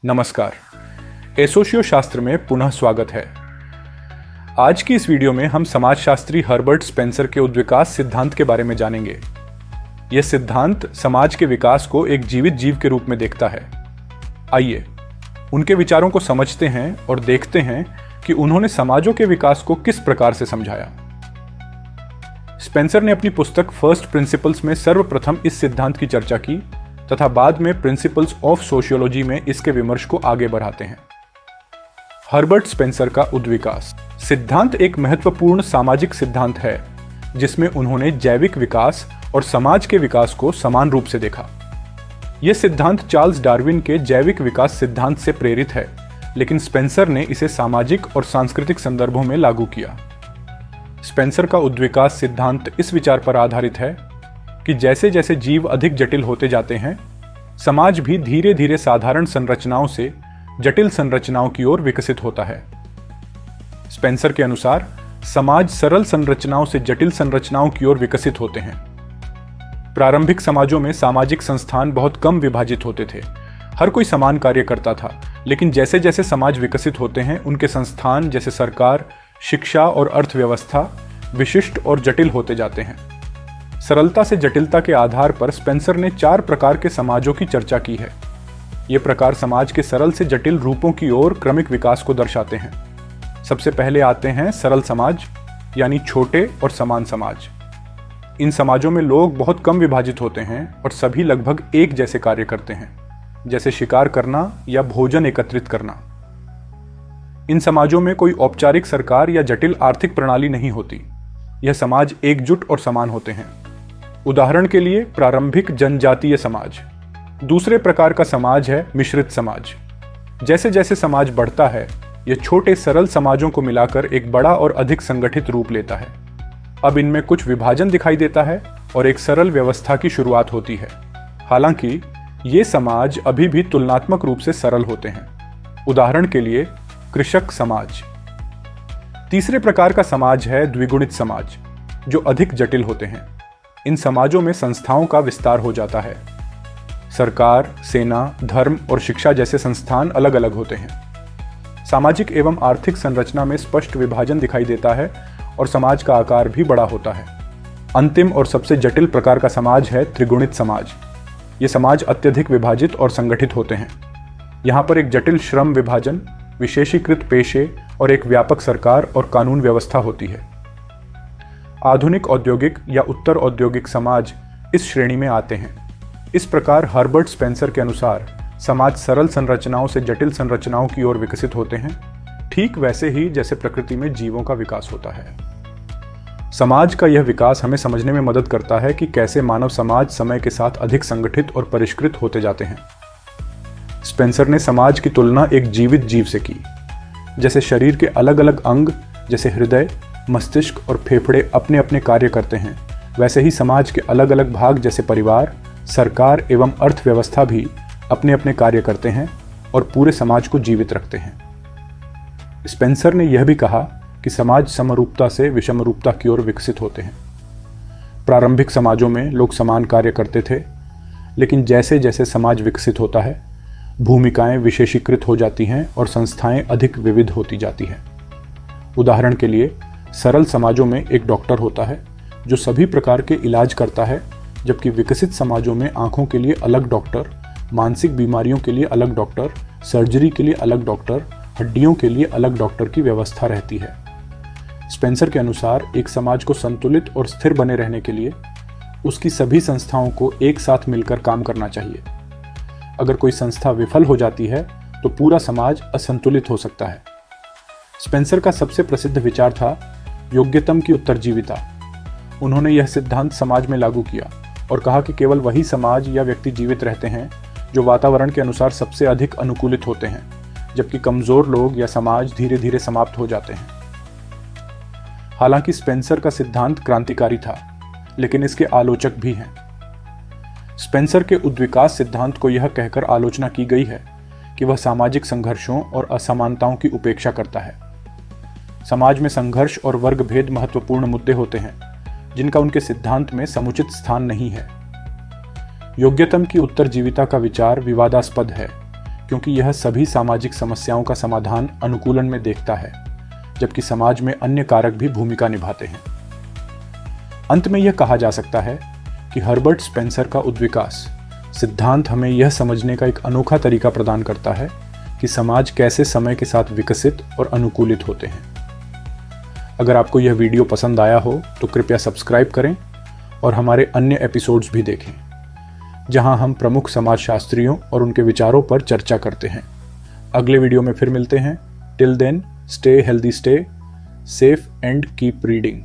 नमस्कार। एसोशियो शास्त्र में पुनः स्वागत है। आज की इस वीडियो में हम समाजशास्त्री हर्बर्ट स्पेंसर के उद्विकास सिद्धांत के बारे में जानेंगे। यह सिद्धांत समाज के विकास को एक जीवित जीव के रूप में देखता है। आइए उनके विचारों को समझते हैं और देखते हैं कि उन्होंने समाजों के विकास को किस प्रकार से समझाया। स्पेंसर ने अपनी पुस्तक फर्स्ट प्रिंसिपल्स में सर्वप्रथम इस सिद्धांत की चर्चा की तथा बाद में प्रिंसिपल्स ऑफ सोशियोलॉजी में इसके विमर्श को आगे बढ़ाते हैं। हर्बर्ट स्पेंसर का उद्विकास सिद्धांत एक महत्वपूर्ण सामाजिक सिद्धांत है जिसमें उन्होंने जैविक विकास और समाज के विकास को समान रूप से देखा। यह सिद्धांत चार्ल्स डार्विन के जैविक विकास सिद्धांत से प्रेरित है, लेकिन स्पेंसर ने इसे सामाजिक और सांस्कृतिक संदर्भों में लागू किया। स्पेंसर का उद्विकास सिद्धांत इस विचार पर आधारित है कि जैसे जैसे जीव अधिक जटिल होते जाते हैं, समाज भी धीरे धीरे साधारण संरचनाओं से जटिल संरचनाओं की ओर विकसित होता है। स्पेंसर के अनुसार समाज सरल संरचनाओं से जटिल संरचनाओं की ओर विकसित होते हैं। प्रारंभिक समाजों में सामाजिक संस्थान बहुत कम विभाजित होते थे। हर कोई समान कार्य करता था, लेकिन जैसे जैसे समाज विकसित होते हैं, उनके संस्थान जैसे सरकार, शिक्षा और अर्थव्यवस्था विशिष्ट और जटिल होते जाते हैं। सरलता से जटिलता के आधार पर स्पेंसर ने 4 प्रकार के समाजों की चर्चा की है। ये प्रकार समाज के सरल से जटिल रूपों की ओर क्रमिक विकास को दर्शाते हैं। सबसे पहले आते हैं सरल समाज, यानी छोटे और समान समाज। इन समाजों में लोग बहुत कम विभाजित होते हैं और सभी लगभग एक जैसे कार्य करते हैं, जैसे शिकार करना या भोजन एकत्रित करना। इन समाजों में कोई औपचारिक सरकार या जटिल आर्थिक प्रणाली नहीं होती। यह समाज एकजुट और समान होते हैं। उदाहरण के लिए प्रारंभिक जनजातीय समाज। दूसरे प्रकार का समाज है मिश्रित समाज। जैसे जैसे समाज बढ़ता है, यह छोटे सरल समाजों को मिलाकर एक बड़ा और अधिक संगठित रूप लेता है। अब इनमें कुछ विभाजन दिखाई देता है और एक सरल व्यवस्था की शुरुआत होती है। हालांकि ये समाज अभी भी तुलनात्मक रूप से सरल होते हैं। उदाहरण के लिए कृषक समाज। तीसरे प्रकार का समाज है द्विगुणित समाज, जो अधिक जटिल होते हैं। इन समाजों में संस्थाओं का विस्तार हो जाता है। सरकार, सेना, धर्म और शिक्षा जैसे संस्थान अलग अलग होते हैं। सामाजिक एवं आर्थिक संरचना में स्पष्ट विभाजन दिखाई देता है और समाज का आकार भी बड़ा होता है। अंतिम और सबसे जटिल प्रकार का समाज है त्रिगुणित समाज। ये समाज अत्यधिक विभाजित और संगठित होते हैं। यहाँ पर एक जटिल श्रम विभाजन, विशेषीकृत पेशे और एक व्यापक सरकार और कानून व्यवस्था होती है। आधुनिक औद्योगिक या उत्तर औद्योगिक समाज इस श्रेणी में आते हैं। इस प्रकार हर्बर्ट स्पेंसर के अनुसार समाज सरल संरचनाओं से जटिल संरचनाओं की ओर विकसित होते हैं, ठीक वैसे ही जैसे प्रकृति में जीवों का विकास होता है। समाज का यह विकास हमें समझने में मदद करता है कि कैसे मानव समाज समय के साथ अधिक संगठित और परिष्कृत होते जाते हैं। स्पेंसर ने समाज की तुलना एक जीवित जीव से की। जैसे शरीर के अलग अलग अंग जैसे हृदय, मस्तिष्क और फेफड़े अपने अपने कार्य करते हैं, वैसे ही समाज के अलग अलग भाग जैसे परिवार, सरकार एवं अर्थव्यवस्था भी अपने अपने कार्य करते हैं और पूरे समाज को जीवित रखते हैं। स्पेंसर ने यह भी कहा कि समाज समरूपता से विषमरूपता की ओर विकसित होते हैं। प्रारंभिक समाजों में लोग समान कार्य करते थे, लेकिन जैसे जैसे समाज विकसित होता है, भूमिकाएं विशेषीकृत हो जाती हैं और संस्थाएं अधिक विविध होती जाती हैं। उदाहरण के लिए सरल समाजों में एक डॉक्टर होता है जो सभी प्रकार के इलाज करता है, जबकि विकसित समाजों में आंखों के लिए अलग डॉक्टर, मानसिक बीमारियों के लिए अलग डॉक्टर, सर्जरी के लिए अलग डॉक्टर, हड्डियों के लिए अलग डॉक्टर की व्यवस्था रहती है। स्पेंसर के अनुसार एक समाज को संतुलित और स्थिर बने रहने के लिए उसकी सभी संस्थाओं को एक साथ मिलकर काम करना चाहिए। अगर कोई संस्था विफल हो जाती है तो पूरा समाज असंतुलित हो सकता है। स्पेंसर का सबसे प्रसिद्ध विचार था योग्यतम की उत्तरजीविता। उन्होंने यह सिद्धांत समाज में लागू किया और कहा कि केवल वही समाज या व्यक्ति जीवित रहते हैं जो वातावरण के अनुसार सबसे अधिक अनुकूलित होते हैं, जबकि कमजोर लोग या समाज धीरे धीरे समाप्त हो जाते हैं। हालांकि स्पेंसर का सिद्धांत क्रांतिकारी था, लेकिन इसके आलोचक भी हैं। स्पेंसर के उद्विकास सिद्धांत को यह कहकर आलोचना की गई है कि वह सामाजिक संघर्षों और असमानताओं की उपेक्षा करता है। समाज में संघर्ष और वर्ग भेद महत्वपूर्ण मुद्दे होते हैं, जिनका उनके सिद्धांत में समुचित स्थान नहीं है। योग्यतम की उत्तरजीविता का विचार विवादास्पद है, क्योंकि यह सभी सामाजिक समस्याओं का समाधान अनुकूलन में देखता है, जबकि समाज में अन्य कारक भी भूमिका निभाते हैं। अंत में यह कहा जा सकता है कि हर्बर्ट स्पेंसर का उद्विकास सिद्धांत हमें यह समझने का एक अनोखा तरीका प्रदान करता है कि समाज कैसे समय के साथ विकसित और अनुकूलित होते हैं। अगर आपको यह वीडियो पसंद आया हो तो कृपया सब्सक्राइब करें और हमारे अन्य एपिसोड्स भी देखें, जहां हम प्रमुख समाजशास्त्रियों और उनके विचारों पर चर्चा करते हैं। अगले वीडियो में फिर मिलते हैं। Till then, stay healthy, stay safe and keep reading.